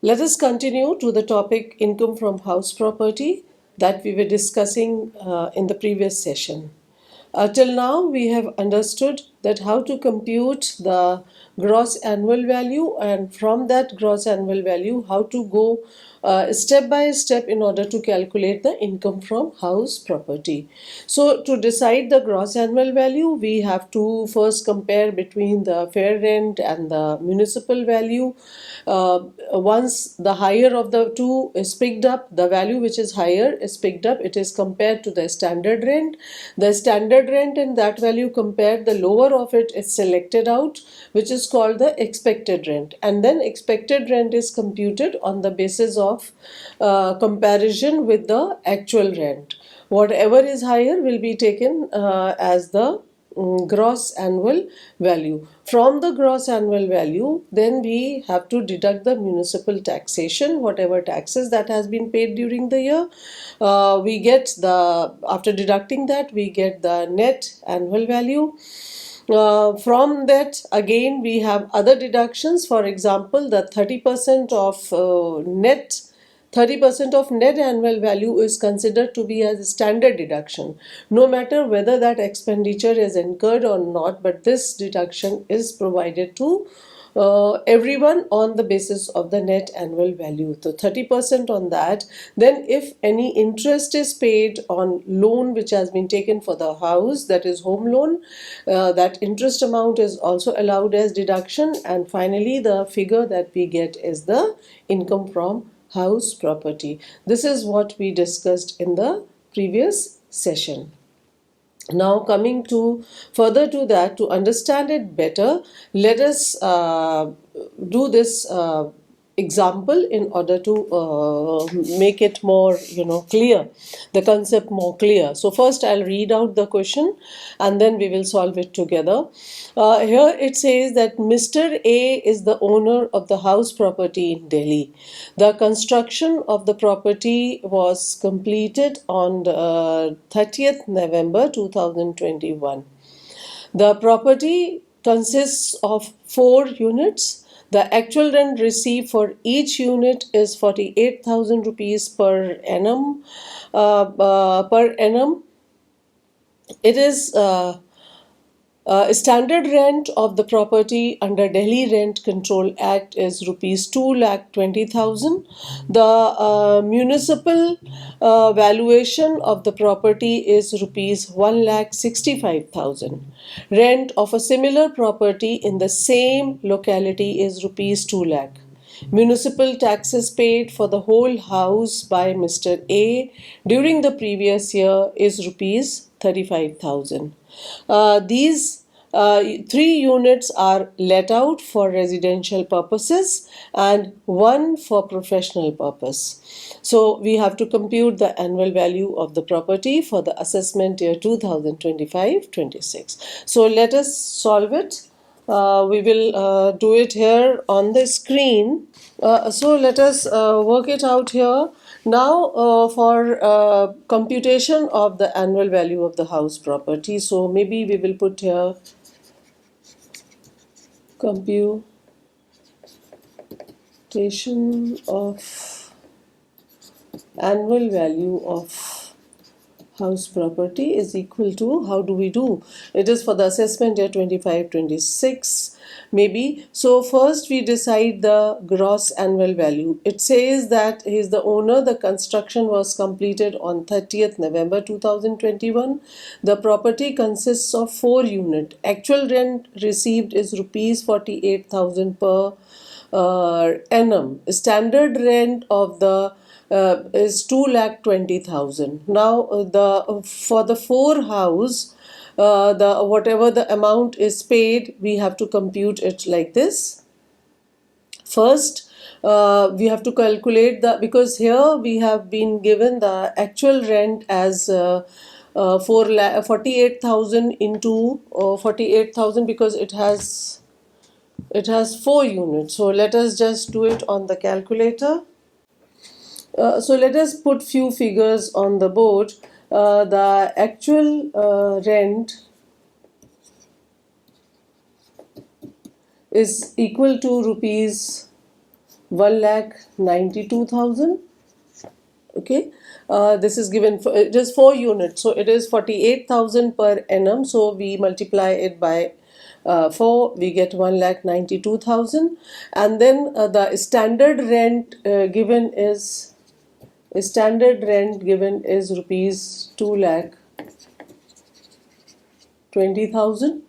Let us continue to the topic income from house property that we were discussing in the previous session. Till now, we have understood that how to compute the gross annual value, and from that gross annual value, how to go step by step in order to calculate the income from house property. So, to decide the gross annual value, we have to first compare between the fair rent and the municipal value. Once the higher of the two is picked up, the value which is higher is picked up, it is compared to the standard rent. The standard rent and that value compared, the lower of it is selected out, which is called the expected rent. And then expected rent is computed on the basis of comparison with the actual rent. Whatever is higher will be taken as the gross annual value. From the gross annual value, then we have to deduct the municipal taxation, whatever taxes that has been paid during the year. We get the, after deducting that, we get the net annual value. From that, again, we have other deductions. For example, the 30% of net 30% of net annual value is considered to be as a standard deduction, no matter whether that expenditure is incurred or not, but this deduction is provided to everyone on the basis of the net annual value. So 30% on that. Then if any interest is paid on loan which has been taken for the house, that is home loan, that interest amount is also allowed as deduction. And finally, the figure that we get is the income from house property. This is what we discussed in the previous session. Now, coming to further to that, to understand it better, let us do this example in order to make it more clear, the concept more clear. So first I'll read out the question and then we will solve it together. Here it says that Mr. A is the owner of the house property in Delhi. The construction of the property was completed on 30th November 2021. The property consists of 4 units. The actual rent received for each unit is 48,000 rupees per annum. It is standard rent of the property under Delhi Rent Control Act is rupees 2,20,000. The municipal valuation of the property is rupees 1,65,000. Rent of a similar property in the same locality is rupees 2 lakh. Municipal taxes paid for the whole house by Mr. A during the previous year is rupees 35,000. These 3 units are let out for residential purposes and 1 for professional purpose. So we have to compute the annual value of the property for the assessment year 2025-26. So let us solve it. We will do it here on the screen. So let us work it out here. Now for computation of the annual value of the house property. So maybe we will put here computation of annual value of house property is equal to, how do we do? It is for the assessment year 25-26 maybe. So first we decide the gross annual value. It says that he is the owner. The construction was completed on 30th November 2021. The property consists of 4 units. Actual rent received is rupees 48,000 per annum. Standard rent of the is 2,20,000. Now for the 4 house, the whatever the amount is paid, we have to compute it like this. First, we have to calculate the, because here we have been given the actual rent as 48,000 into 48,000 because it has 4 units. So let us just do it on the calculator. So let us put few figures on the board. The actual rent is equal to rupees 1,92,000. Okay, this is given for, it is 4 units, so it is 48,000 per annum, so we multiply it by 4, we get 1,92,000. And then the standard rent given is rupees 2,20,000.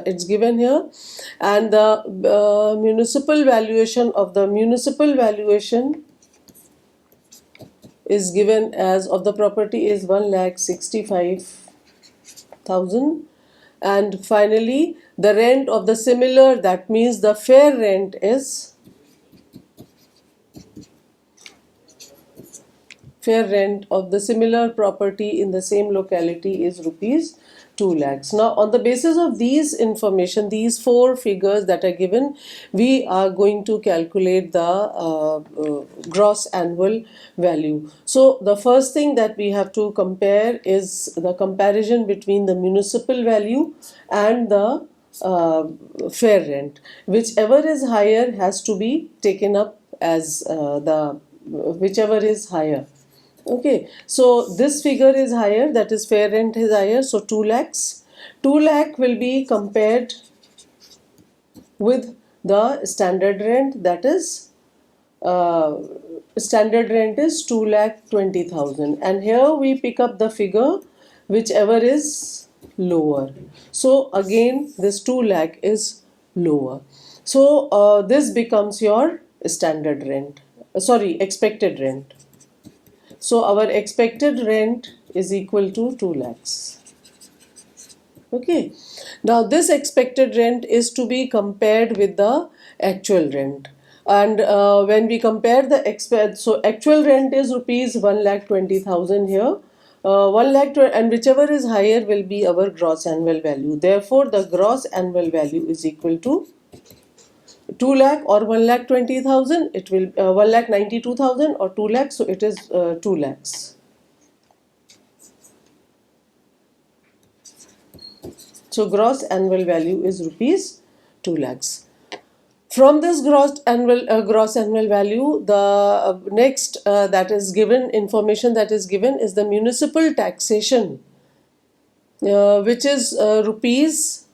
It's given here, and the municipal valuation is given as of the property is 1,65,000. And finally, the rent of the similar, that means the fair rent of the similar property in the same locality is rupees 2 lakhs. Now, on the basis of these information, these 4 figures that are given, we are going to calculate the gross annual value. So, the first thing that we have to compare is the comparison between the municipal value and the fair rent. Whichever is higher has to be taken up as whichever is higher. Okay, so this figure is higher, that is fair rent is higher, so 2 lakhs. 2 lakh will be compared with the standard rent, that is standard rent is 2,20,000, and here we pick up the figure whichever is lower. So again this 2 lakh is lower. So this becomes your standard rent, expected rent. So our expected rent is equal to 2 lakhs. Okay. Now this expected rent is to be compared with the actual rent. And when we compare the so actual rent is rupees 1,20,000 here. 1 lakh and whichever is higher will be our gross annual value. Therefore, the gross annual value is equal to 2 lakh or 1,20,000. It will 1,92,000 or 2 lakhs. So it is 2 lakhs. So gross annual value is rupees 2 lakhs. From this gross annual value, the next that is given information that is given is the municipal taxation, which is rupees.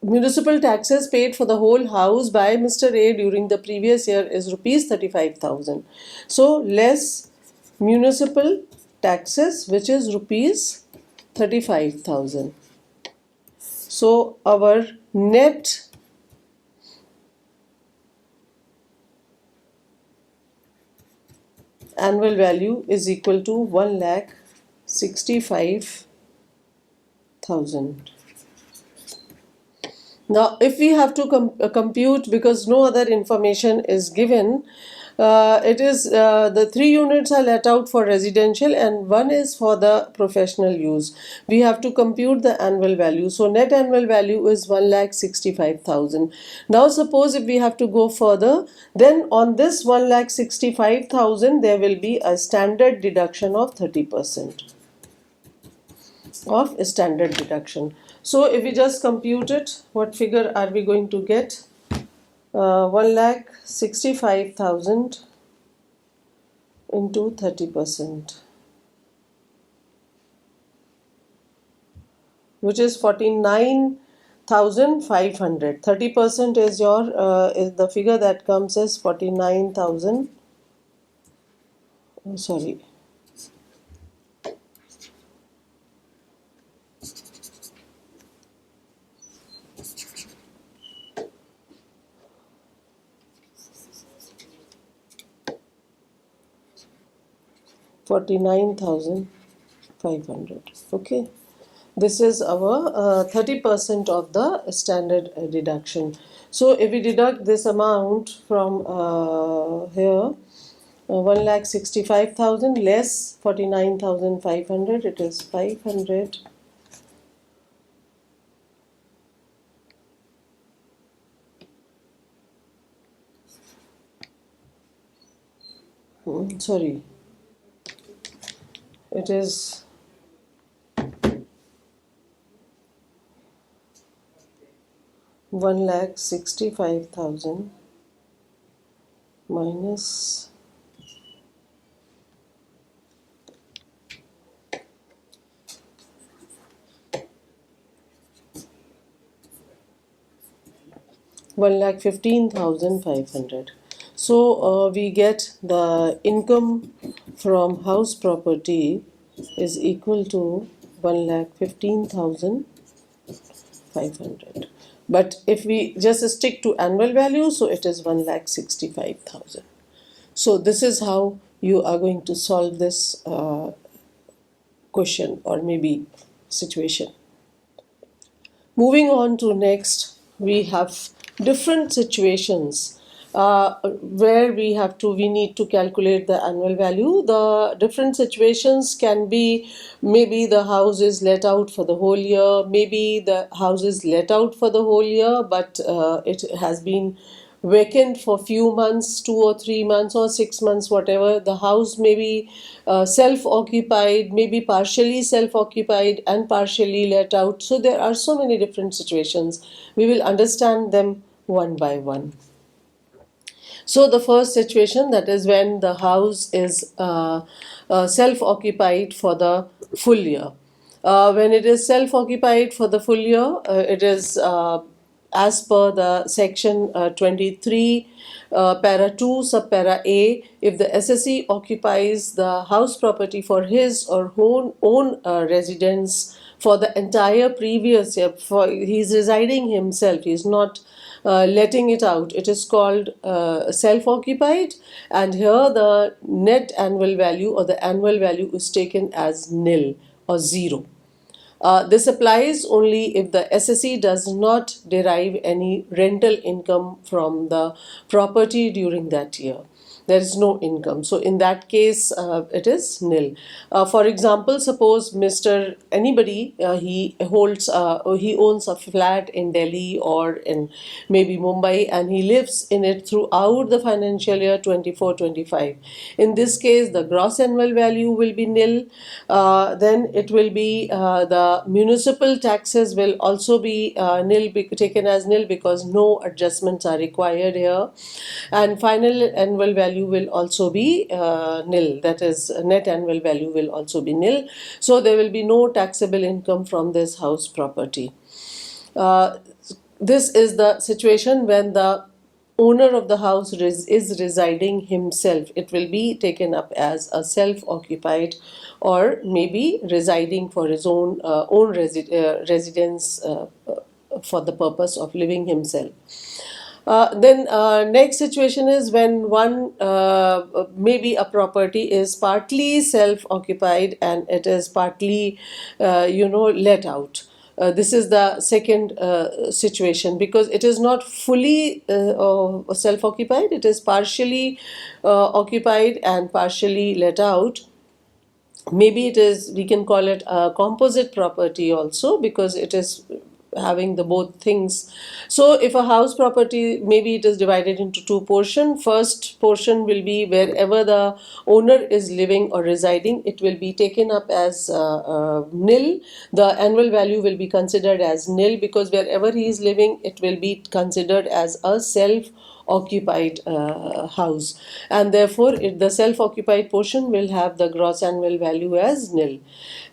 Municipal taxes paid for the whole house by Mr. A during the previous year is rupees 35,000. So less municipal taxes, which is rupees 35,000. So our net annual value is equal to 1,65,000. Now, if we have to compute, because no other information is given, it is the 3 units are let out for residential and 1 is for the professional use. We have to compute the annual value. So net annual value is 1,65,000. Now suppose if we have to go further, then on this 1,65,000 there will be a standard deduction of 30% of standard deduction. So if we just compute it, what figure are we going to get? 1,65,000 into 30%, which is 49,500. 30% is your is the figure that comes as 49,000. Sorry. 49,500. Okay, this is our 30% of the standard deduction. So if we deduct this amount from here, 1,65,000 less 49,500, it is 500. Sorry, it is 1,65,000 minus 1,15,500. So we get the income from house property is equal to 1,15,500. But if we just stick to annual value, so it is 1,65,000. So this is how you are going to solve this question or maybe situation. Moving on to next, we have different situations where we need to calculate the annual value. The different situations can be maybe the house is let out for the whole year, maybe the house is let out for the whole year, but it has been vacant for few months, 2 or 3 months or 6 months, whatever. The house may be self-occupied, maybe partially self-occupied and partially let out. So there are so many different situations. We will understand them one by one. So the first situation, that is when the house is self-occupied for the full year. When it is self-occupied for the full year, it is as per the section 23 para 2 subpara A, if the SSE occupies the house property for his or her own residence for the entire previous year, for he's residing himself, he's not letting it out, it is called self-occupied, and here the net annual value or the annual value is taken as nil or zero. This applies only if the SSE does not derive any rental income from the property during that year. There is no income. So in that case, it is nil. For example, suppose Mr. Anybody, he owns a flat in Delhi or in maybe Mumbai, and he lives in it throughout the financial year 24-25. In this case, the gross annual value will be nil. Then it will be the municipal taxes will also be taken as nil because no adjustments are required here, and final annual value will also be nil, that is net annual value will also be nil. So there will be no taxable income from this house property. This is the situation when the owner of the house is residing himself. It will be taken up as a self-occupied or maybe residing for his own residence for the purpose of living himself. Then next situation is when maybe a property is partly self-occupied and it is partly let out. This is the second situation, because it is not fully self-occupied, it is partially occupied and partially let out. Maybe it is, we can call it a composite property also, because it is having the both things. So if a house property, maybe it is divided into two portions. First portion will be wherever the owner is living or residing, it will be taken up as nil. The annual value will be considered as nil, because wherever he is living, it will be considered as a self-occupied house, and therefore the self-occupied portion will have the gross annual value as nil.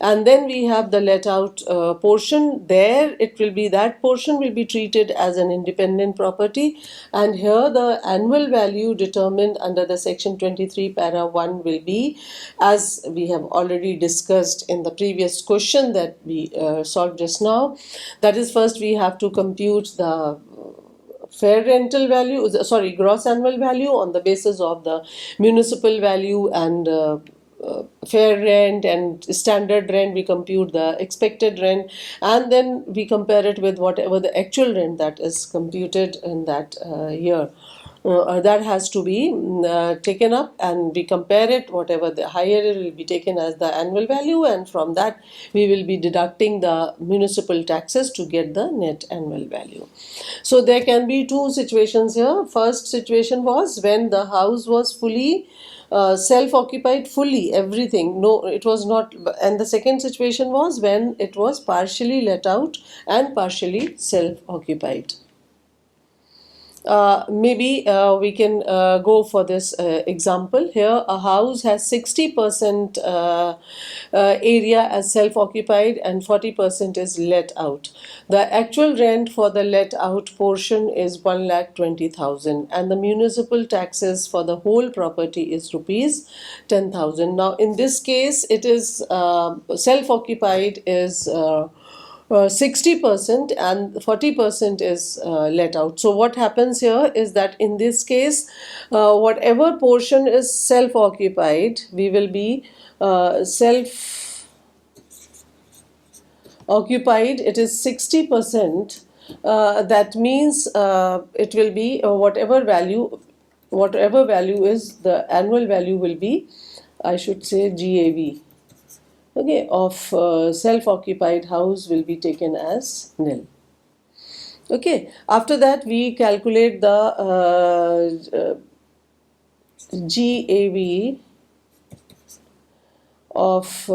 And then we have the let out portion. There that portion will be treated as an independent property, and here the annual value determined under the section 23 para 1 will be, as we have already discussed in the previous question that we solved just now. That is, first we have to compute the fair rental value, gross annual value on the basis of the municipal value and fair rent and standard rent. We compute the expected rent, and then we compare it with whatever the actual rent that is computed in that year. That has to be taken up, and we compare it. Whatever the higher, it will be taken as the annual value, and from that we will be deducting the municipal taxes to get the net annual value. So there can be two situations here. First situation was when the house was fully self-occupied, fully everything, no, it was not. And the second situation was when it was partially let out and partially self-occupied. Maybe we can go for this example here. A house has 60% area as self-occupied and 40% is let out. The actual rent for the let out portion is 1,20,000 and the municipal taxes for the whole property is rupees 10,000. Now in this case it is self-occupied is 60% and 40% is let out. So what happens here is that in this case, whatever portion is self-occupied, we will be self-occupied. It is 60%. That means it will be whatever value is the annual value will be, I should say GAV. Okay, of self-occupied house will be taken as nil. Okay, after that we calculate the GAV of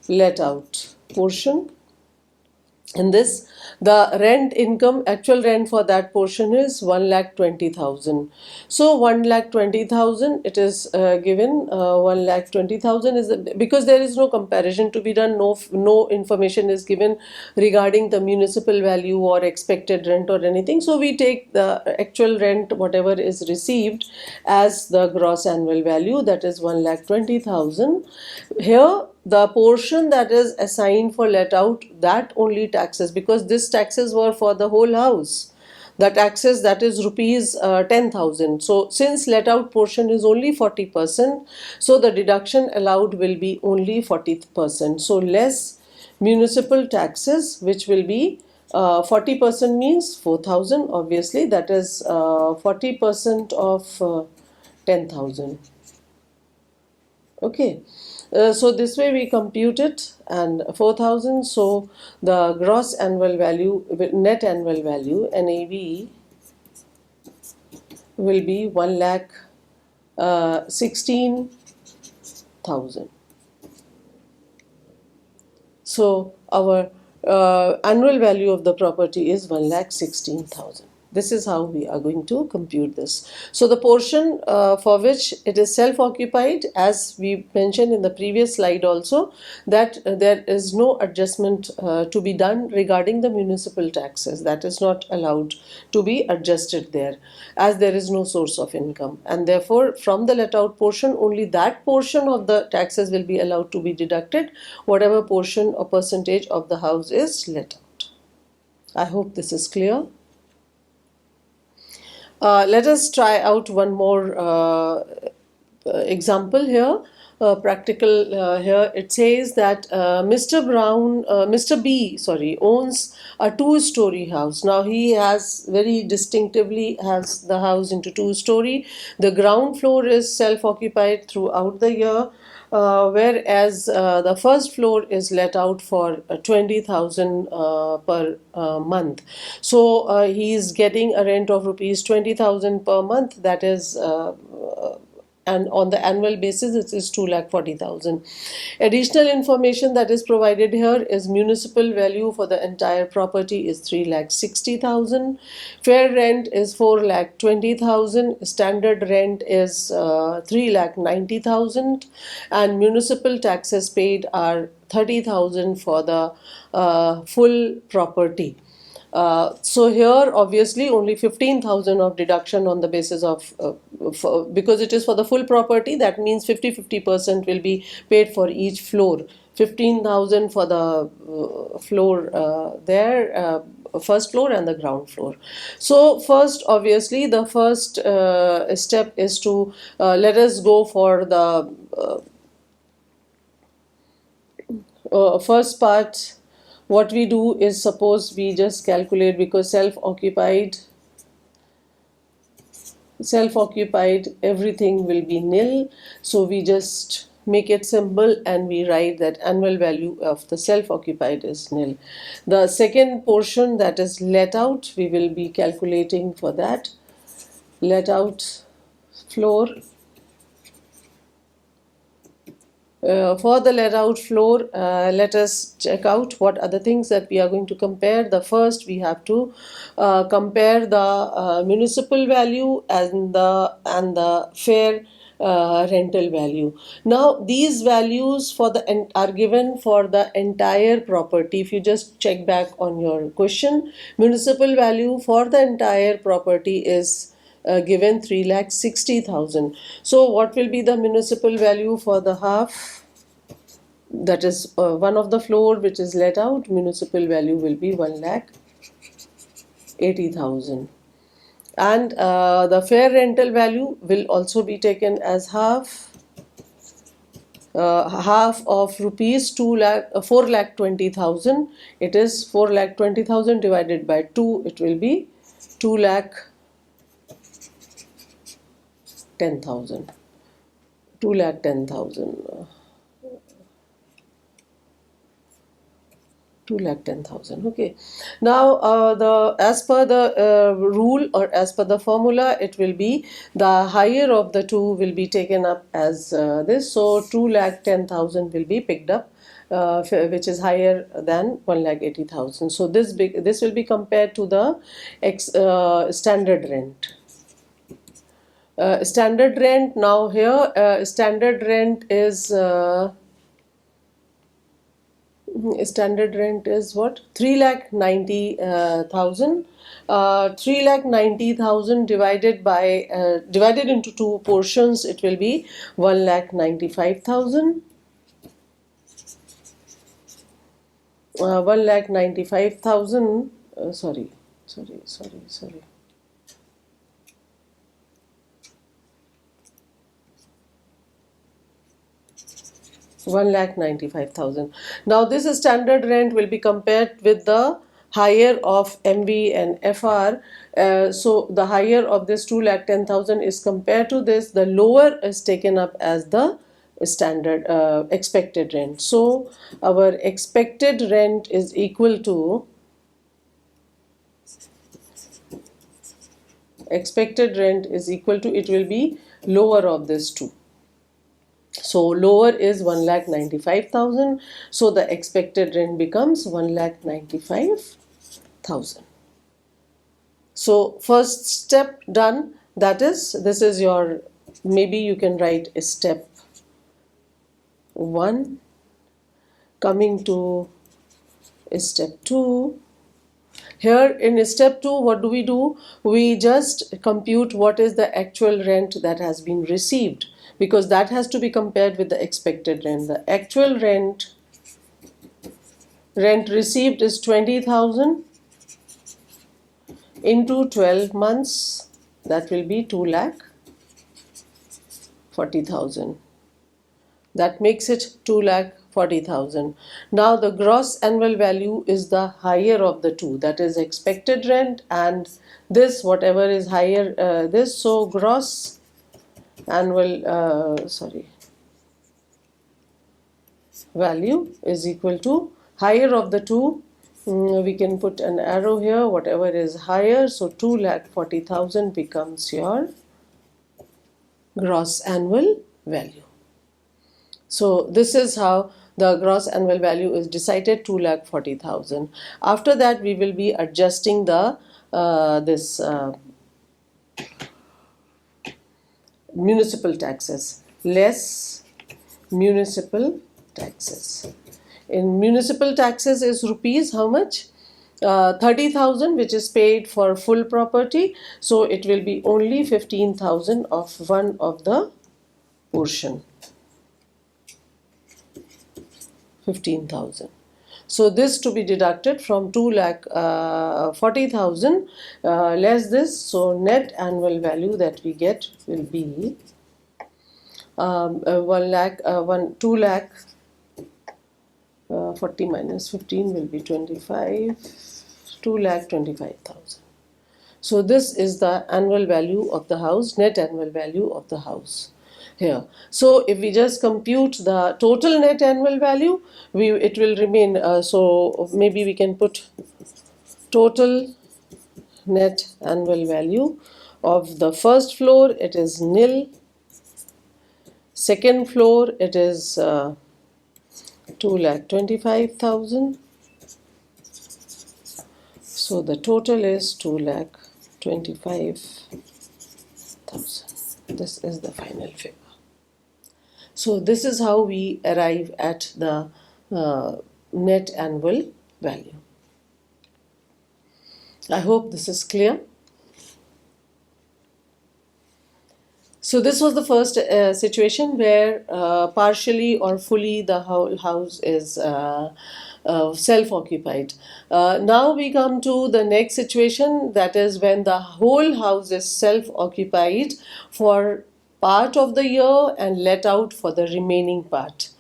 let out portion. In this, the rent income, actual rent for that portion is 1,20,000. So 1,20,000, it is given 1,20,000 is because there is no comparison to be done. No information is given regarding the municipal value or expected rent or anything. So we take the actual rent, whatever is received, as the gross annual value, that is 1,20,000. Here the portion that is assigned for let out, that only taxes, because this taxes were for the whole house, the taxes that is rupees 10,000. So since let out portion is only 40%, so the deduction allowed will be only 40%. So less municipal taxes, which will be 40% means 4,000, obviously, that is 40% of 10,000. Okay. So this way we compute it, and 4,000. So the gross annual value, net annual value, NAV, will be 1,16,000. So our annual value of the property is 1,16,000. This is how we are going to compute this. So the portion for which it is self-occupied, as we mentioned in the previous slide also, that there is no adjustment to be done regarding the municipal taxes. That is not allowed to be adjusted there, as there is no source of income. And therefore, from the let out portion, only that portion of the taxes will be allowed to be deducted, whatever portion or percentage of the house is let out. I hope this is clear. Let us try out one more example here. Practical here. It says that Mr. B, owns a two-story house. Now he has very distinctively has the house into two-story. The ground floor is self-occupied throughout the year. Whereas the first floor is let out for 20,000 per month. So he is getting a rent of rupees 20,000 per month. That is and on the annual basis it is 2,40,000. Additional information that is provided here is municipal value for the entire property is 3,60,000. Fair rent is 4,20,000. Standard rent is 3,90,000, and municipal taxes paid are 30,000 for the full property. So here obviously only 15,000 of deduction on the basis of because it is for the full property, that means 50% will be paid for each floor. 15,000 for the floor first floor and the ground floor. So first, obviously the first step is to let us go for the first part. What we do is, suppose we just calculate, because self-occupied everything will be nil, so we just make it simple and we write that annual value of the self-occupied is nil. The second portion, that is let out, we will be calculating for that. Let out floor For the let out floor, let us check out what are the things that we are going to compare. The first, we have to compare the municipal value and the fair rental value. Now these values for the are given for the entire property. If you just check back on your question, municipal value for the entire property is given 3,60,000. So what will be the municipal value for the half? That is one of the floor which is let out. Municipal value will be 1,80,000. And the fair rental value will also be taken as half. Half of rupees 4,20,000. It is 4,20,000 divided by 2. It will be 2,10,000. 2,10,000. 2,10,000. Okay. Now, as per the rule or as per the formula, it will be the higher of the two will be taken up as this. So 2,10,000 will be picked up, which is higher than 1,80,000. So this will be compared to the standard rent. Standard rent, now here standard rent is standard rent is what? 3,90,000. 3,90,000 divided by divided into two portions, it will be 1,95,000. 1,95,000. Sorry. 1,95,000. Now this standard rent will be compared with the higher of MV and FR. So the higher of this 2,10,000 is compared to this. The lower is taken up as the standard expected rent. So our expected rent is equal to it will be lower of this two. So lower is 1,95,000. So the expected rent becomes 1,95,000. So first step done. That is, this is your, maybe you can write a step 1. Coming to step 2. Here in step 2, what do? We just compute what is the actual rent that has been received, because that has to be compared with the expected rent. The actual rent received is 20,000 into 12 months. That will be 2,40,000. That makes it 2,40,000. Now the gross annual value is the higher of the two, that is expected rent and this, whatever is higher this. So gross annual value is equal to higher of the two. We can put an arrow here, whatever is higher. So 2,40,000 becomes your gross annual value. So this is how the gross annual value is decided, 2,40,000. After that, we will be adjusting the municipal taxes, less municipal taxes. In municipal taxes is rupees how much? 30,000, which is paid for full property. So it will be only 15,000 of one of the portion. 15,000. So this to be deducted from 2,40,000 less this. So net annual value that we get will be 40 minus 15 will be 25. 2,25,000. So this is the annual value of the house, net annual value of the house here. So if we just compute the total net annual value, it will remain, so maybe we can put total net annual value of the first floor, it is nil. Second floor, it is 2,25,000. So the total is 2,25,000. This is the final figure. So this is how we arrive at the net annual value. I hope this is clear. So this was the first situation where partially or fully the whole house is self-occupied. Now we come to the next situation, that is when the whole house is self-occupied for part of the year and let out for the remaining part.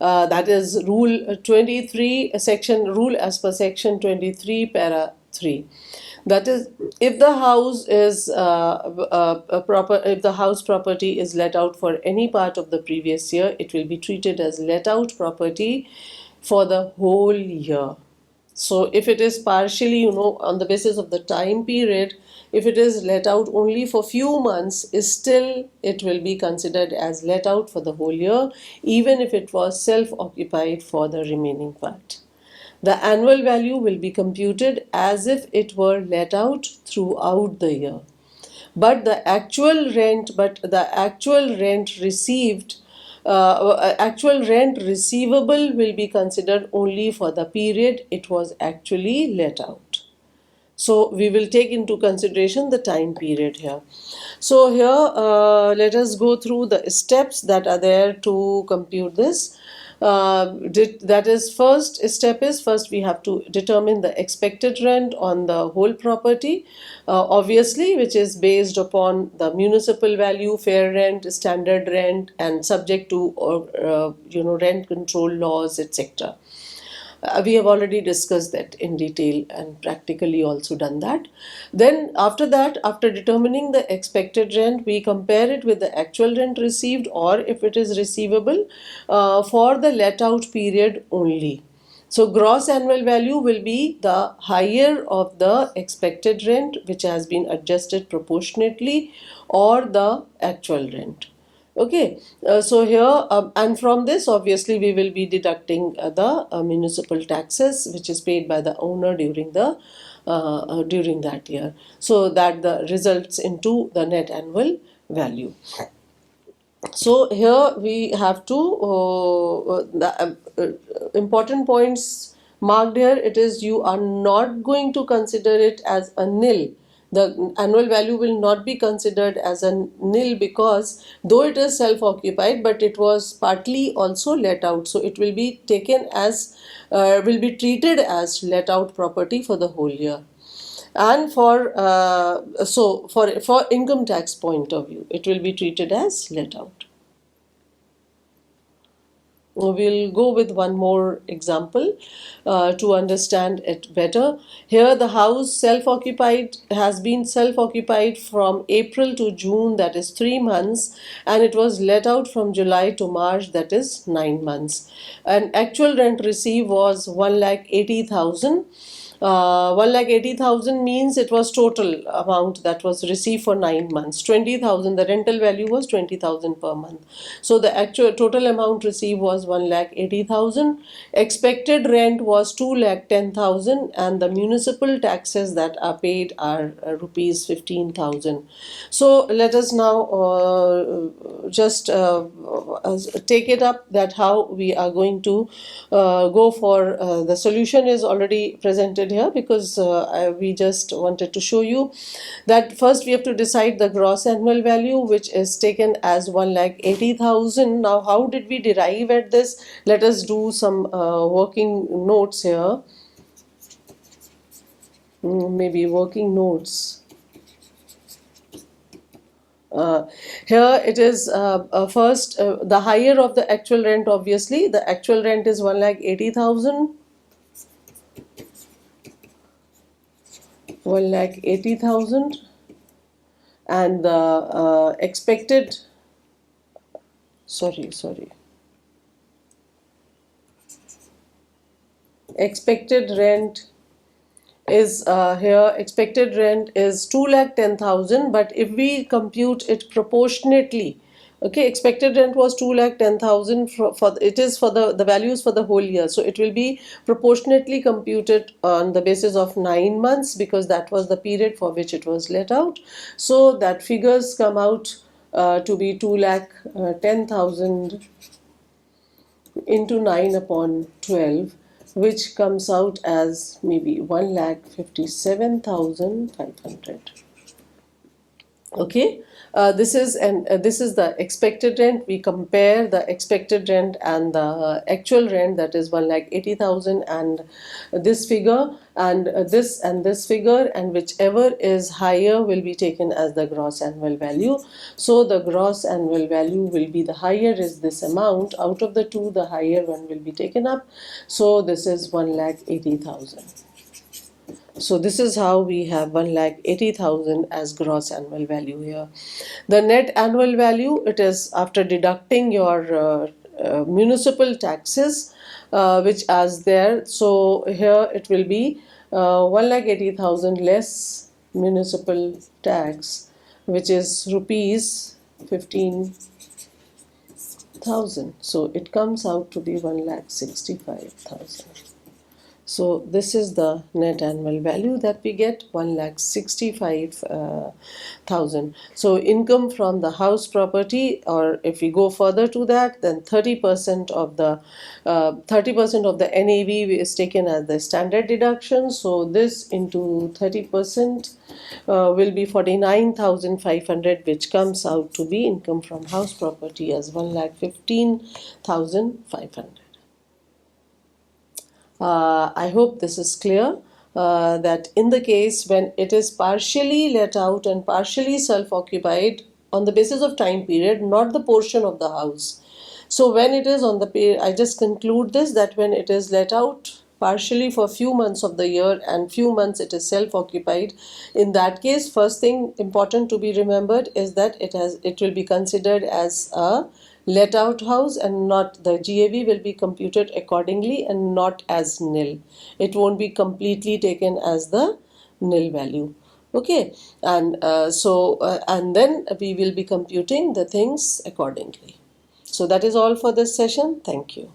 That is rule 23, section rule as per section 23 para 3. That is, if the house is if the house property is let out for any part of the previous year, it will be treated as let out property for the whole year. So if it is partially, on the basis of the time period, if it is let out only for few months, still it will be considered as let out for the whole year, even if it was self-occupied for the remaining part. The annual value will be computed as if it were let out throughout the year. But the actual rent receivable will be considered only for the period it was actually let out. So we will take into consideration the time period here. So here let us go through the steps that are there to compute this. That is, first step is, first we have to determine the expected rent on the whole property, obviously, which is based upon the municipal value, fair rent, standard rent, and subject to rent control laws, etc. We have already discussed that in detail and practically also done that. Then after that, after determining the expected rent, we compare it with the actual rent received, or if it is receivable, for the let out period only. So gross annual value will be the higher of the expected rent, which has been adjusted proportionately, or the actual rent. Okay, so here and from this, obviously we will be deducting the municipal taxes which is paid by the owner during the during that year, so that the results into the net annual value. So here we have to the important points marked here. It is, you are not going to consider it as a nil. The annual value will not be considered as a nil, because though it is self-occupied, but it was partly also let out, so it will be taken as will be treated as let out property for the whole year. And for income tax point of view, it will be treated as let out. We'll go with one more example to understand it better. Here the house has been self-occupied from April to June, that is 3 months, and it was let out from July to March, that is 9 months. And actual rent received was 1,80,000. 1,80,000 means it was total amount that was received for 9 months. 20,000, the rental value was 20,000 per month. So the actual total amount received was 1,80,000. Expected rent was 2,10,000, and the municipal taxes that are paid are rupees 15,000. So let us now just take it up, that how we are going to go for the solution is already presented here, because we just wanted to show you that first we have to decide the gross annual value, which is taken as 1,80,000. Now how did we derive at this? Let us do some working notes here. Maybe working notes. Here it is first the higher of the actual rent, obviously the actual rent is 1,80,000. 1,80,000, and the expected expected rent is here expected rent is 2,10,000, but if we compute it proportionately Okay, expected rent was 2,10,000 for it is for the values for the whole year. So it will be proportionately computed on the basis of 9 months, because that was the period for which it was let out. So that figures come out to be 2,10,000 into 9 upon 12, which comes out as maybe 1,57,500. Okay, this is the expected rent. We compare the expected rent and the actual rent, that is 1,80,000, and this figure, and this figure, and whichever is higher will be taken as the gross annual value. So the gross annual value will be, the higher is this amount out of the two, the higher one will be taken up. So this is 1,80,000. So this is how we have 1,80,000 as gross annual value here. The net annual value, it is after deducting your municipal taxes, which as there. So here it will be 1,80,000 less municipal tax, which is rupees 15,000. So it comes out to be 1,65,000. So this is the net annual value that we get, 1,65,000. So income from the house property, or if we go further to that, then 30% of the NAV is taken as the standard deduction. So this into 30% will be 49,500, which comes out to be income from house property as 1,15,500. I hope this is clear, that in the case when it is partially let out and partially self-occupied on the basis of time period, not the portion of the house. So when it is on the period, I just conclude this, that when it is let out partially for few months of the year and few months it is self-occupied, in that case, first thing important to be remembered is that it will be considered as a let out house, and not, the GAV will be computed accordingly and not as nil. It won't be completely taken as the nil value. Okay, and and then we will be computing the things accordingly. So that is all for this session. Thank you.